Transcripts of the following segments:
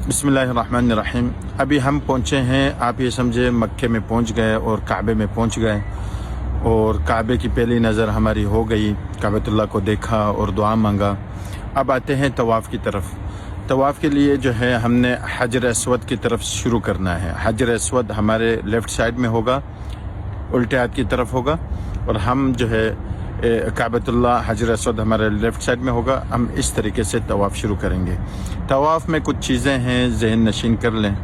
बिस्मिल्लाहिर्रहमानिर्रहीम। अभी हम पहुँचे हैं, आप ये समझे मक्के में पहुँच गए और काबे में पहुँच गए और काबे की पहली नज़र हमारी हो गई। काबतुल्लाह को देखा और दुआ मांगा। अब आते हैं तवाफ़ की तरफ। तवाफ़ के लिए जो है हमने हजर अस्वद की तरफ शुरू करना है। हजर अस्वद हमारे लेफ़्ट साइड में होगा, उल्टे हाथ की तरफ होगा, और हम जो है काबतुल्लाह हजर अस्वद हमारे लेफ़्ट साइड में होगा। हम इस तरीके से तवाफ़ शुरू करेंगे। तवाफ़ में कुछ चीज़ें हैं, ज़हन नशीन कर लें।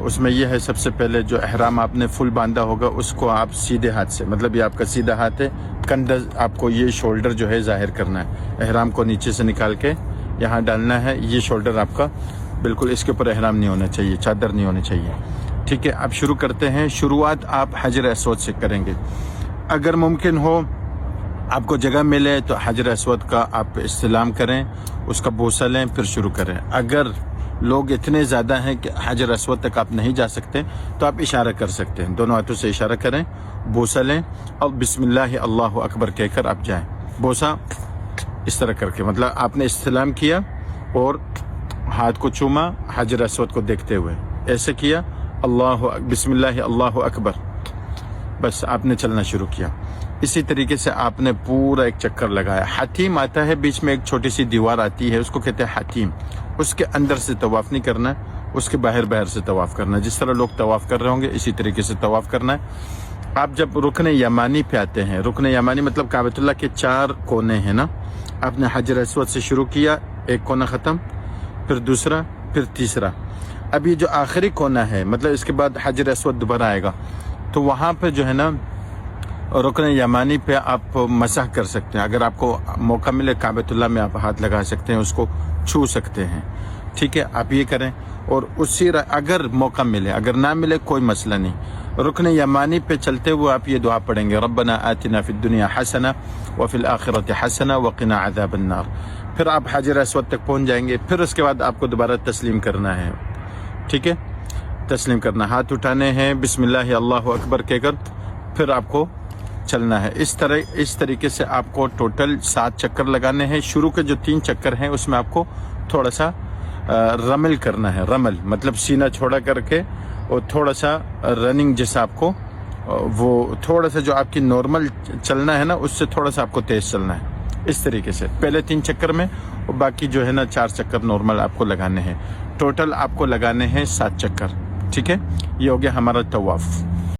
उसमें यह है, सबसे पहले जो एहराम आपने फुल बांधा होगा उसको आप सीधे हाथ से, मतलब ये आपका सीधा हाथ है, कंधा आपको ये शोल्डर जो है ज़ाहिर करना है। एहराम को नीचे से निकाल के यहाँ डालना है। ये शोल्डर आपका बिल्कुल, इसके ऊपर एहराम नहीं होना चाहिए, चादर नहीं होनी चाहिए। ठीक है, अब शुरू करते हैं। शुरुआत आप हजर अस्वद से करेंगे। अगर मुमकिन हो, आपको जगह मिले तो हजर अस्वद का आप इस्तेलाम करें, उसका बोसा लें, फिर शुरू करें। अगर लोग इतने ज़्यादा हैं कि हजर अस्वद तक आप नहीं जा सकते तो आप इशारा कर सकते हैं, दोनों हाथों से इशारा करें, बोसा लें और बिस्मिल्लाह अल्लाहु अकबर कहकर आप जाएं। बोसा इस तरह करके, मतलब आपने इस्तेलाम किया और हाथ को चूमा हजर अस्वद को देखते हुए, ऐसे किया, बिस्मिल्लाह अल्लाहु अकबर, बस आपने चलना शुरू किया। इसी तरीके से आपने पूरा एक चक्कर लगाया। हतीम आता है, बीच में एक छोटी सी दीवार आती है, उसको कहते हैं हतीम। उसके अंदर से तवाफ़ नहीं करना है, उसके बाहर से तवाफ़ करना है। जिस तरह लोग तवाफ़ कर रहे होंगे इसी तरीके से तवाफ़ करना है। आप जब रुकन यमानी पे आते हैं, रुकन यमानी मतलब काबतुल्लाह के 4 कोने हैं ना, आपने हजर अस्वद से शुरू किया, एक कोना ख़त्म, फिर दूसरा, फिर तीसरा। अब ये जो आखिरी कोना है, मतलब इसके बाद हजर अस्वद दोबारा आएगा, तो वहाँ पे जो है ना रुकन यमानी पे आप मसह कर सकते हैं। अगर आपको मौका मिले काबतुल्लाह में आप हाथ लगा सकते हैं, उसको छू सकते हैं। ठीक है, आप ये करें। और उसी अगर मौका मिले, अगर ना मिले कोई मसला नहीं, रुकन यमानी पे चलते हुए आप ये दुआ पढ़ेंगे, रब्बना आतिना फिद दुनिया हसना व फिल आखिरति हसना व क़िना अज़ाबन नार। फिर आप हजर अस्वद तक पहुँच जाएंगे। फिर उसके बाद आपको दोबारा तस्लीम करना है। ठीक है, तस्लीम करना, हाथ उठाने हैं, बिस्मिल्लाह अल्लाहु अकबर कहकर फिर आपको चलना है। इस तरीके से आपको टोटल 7 चक्कर लगाने हैं। शुरू के जो 3 चक्कर हैं उसमें आपको थोड़ा सा रमल करना है। रमल मतलब सीना छोड़ा करके और थोड़ा सा रनिंग जैसा, आपको वो थोड़ा सा जो आपकी नॉर्मल चलना है ना, उससे थोड़ा सा आपको तेज चलना है। इस तरीके से पहले 3 चक्कर में, और बाकी जो है ना 4 चक्कर नॉर्मल आपको लगाने हैं। टोटल आपको लगाने हैं 7 चक्कर। ठीक है, ये हो गया हमारा तवाफ़।